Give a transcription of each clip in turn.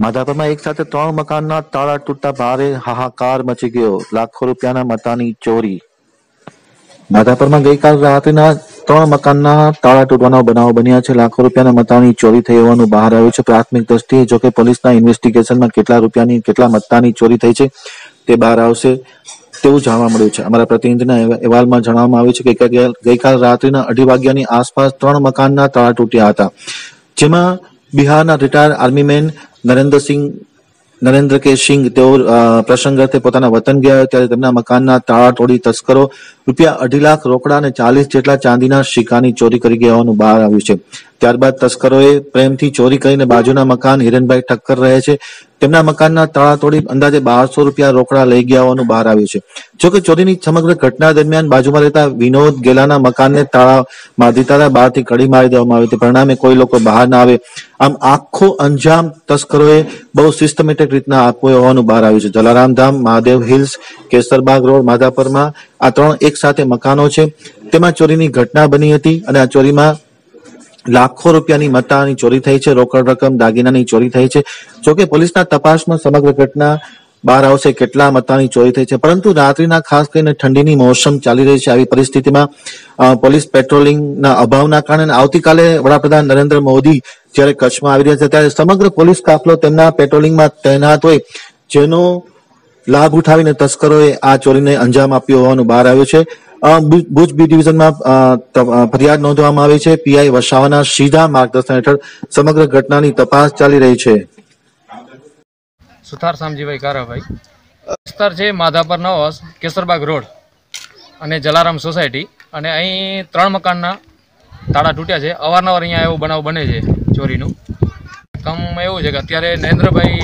માધાપરમાં એક સાથે 3 મકાનના તાળા તૂટતા ભારે હાહાકાર મચી ગયો. લાખો રૂપિયાના મતાની ચોરી. માધાપરમાં ગઈકાલ રાત્રિના 3 મકાનના તાળા તૂટવાનો બનાવ બન્યા છે. લાખો રૂપિયાના મતાની ચોરી થઈ હોવાનું બહાર આવ્યું છે. પ્રાથમિક દ્રષ્ટિએ જોકે પોલીસના ઇન્વેસ્ટિગેશનમાં કેટલા રૂપિયાની કેટલા મતાની ચોરી થઈ છે તે બહાર આવશે તેવું જાણવા મળ્યું છે. અમારા પ્રતિનિધિના અહેવાલમાં જણાવવામાં આવ્યું છે કે ગઈકાલ રાત્રિના 2:30 વાગ્યાની આસપાસ 3 મકાનના તાળા તૂટ્યા હતા, જેમાં બિહારના રિટાયર્ડ આર્મીમેન નરેન્દ્ર કે સિંઘ તેઓ પ્રસંગાર્થે પોતાના વતન ગયા ત્યારે તેમના મકાનના તાળા તોડી તસ્કરો રૂપિયા 2.5 લાખ રોકડા અને 40 જેટલા ચાંદીના સિક્કાની ચોરી કરી ગયા હોવાનું બહાર આવ્યું છે. ત્યારબાદ તસ્કરોએ પ્રેમથી ચોરી કરીને બાજુના મકાન હિરેનભાઈ ઠક્કર રહે છે તેમના મકાનના તાળા તોડી અંદાજે 1200 રૂપિયા રોકડા લઈ ગયા હોવાનું બહાર આવ્યું છે. જોકે ચોરીની સમગ્ર ઘટના દરમિયાન બાજુમાં રહેતા વિનોદ ગેલાના મકાનને તાળા મારી દીધા હતા. બહારથી કડી મારી દેવામાં આવી હતી. પરિણામે કોઈ લોકો બહાર ના આવે. આમ આખો અંજામ તસ્કરોએ બહુ સિસ્ટમેટિક રીતના આપ્યો હોવાનું બહાર આવ્યું છે. જલારામ ધામ, મહાદેવ હિલ્સ, કેસરબાગ રોડ, માધાપરમાં આ 3 એક સાથે મકાનો છે. તેમાં ચોરીની ઘટના બની હતી અને આ ચોરીમાં લાખો રૂપિયાની મતાની ચોરી થઈ છે. રોકડ રકમ, દાગીનાની ચોરી થઈ છે. જોકે પોલીસના તપાસમાં સમગ્ર ઘટના બહાર આવશે કેટલા મતાની ચોરી થઈ છે. પરંતુ રાત્રિના ખાસ કરીને ઠંડીની મોસમ ચાલી રહી છે. આવી પરિસ્થિતિમાં પોલીસ પેટ્રોલિંગના અભાવના કારણે આવતીકાલે વડાપ્રધાન નરેન્દ્ર મોદી જ્યારે કચ્છમાં આવી રહ્યા છે ત્યારે સમગ્ર પોલીસ કાફલો તેમના પેટ્રોલિંગમાં તૈનાત હોય, જેનો લાભ ઉઠાવીને તસ્કરોએ આ ચોરીને અંજામ આપ્યો હોવાનું બહાર આવ્યું છે. ભુજ બી ડિવિઝનમાં ફરિયાદ નોંધવામાં આવી છે. પીઆઈ વસાવાના સીધા માર્ગદર્શન હેઠળ સમગ્ર ઘટનાની તપાસ ચાલી રહી છે. સુથાર શામજીભાઈ કારાભાઈ વિસ્તાર છે માધાપર નવાસ, કેસરબાગ રોડ અને જલારામ સોસાયટી. અને અહીં 3 મકાનના તાળા તૂટ્યા છે. અવારનવાર અહીંયા એવો બનાવ બને છે ચોરીનું. કમ એવું છે કે અત્યારે નરેન્દ્રભાઈ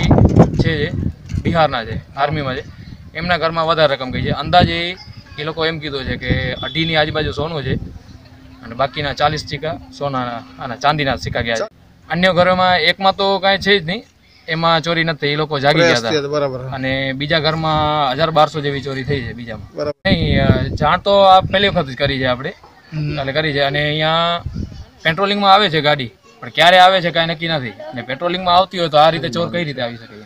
છે જે બિહારના છે, આર્મીમાં છે, એમના ઘરમાં વધારે રકમ ગઈ છે. અંદાજે એ લોકો એમ કીધું છે કે 2.5ની આજુબાજુ સોનું છે અને બાકીના 40 સિક્કા સોનાના અને ચાંદીના સિક્કા ગયા છે. અન્ય ઘરોમાં એકમાં તો કાંઈ છે જ નહીં, એમાં ચોરી નથી. એ લોકો જાગી ગયા હતા અને બીજા ઘરમાં 1000-1200 જેવી ચોરી થઈ છે. બીજામાં નહીં, જાણ તો આ પહેલી વખત જ કરી છે આપણે, એટલે કરી છે. અને અહીંયા પેટ્રોલિંગમાં આવે છે ગાડી, પણ ક્યારે આવે છે કાંઈ નક્કી નથી. અને પેટ્રોલિંગમાં આવતી હોય તો આ રીતે ચોર કઈ રીતે આવી શકે?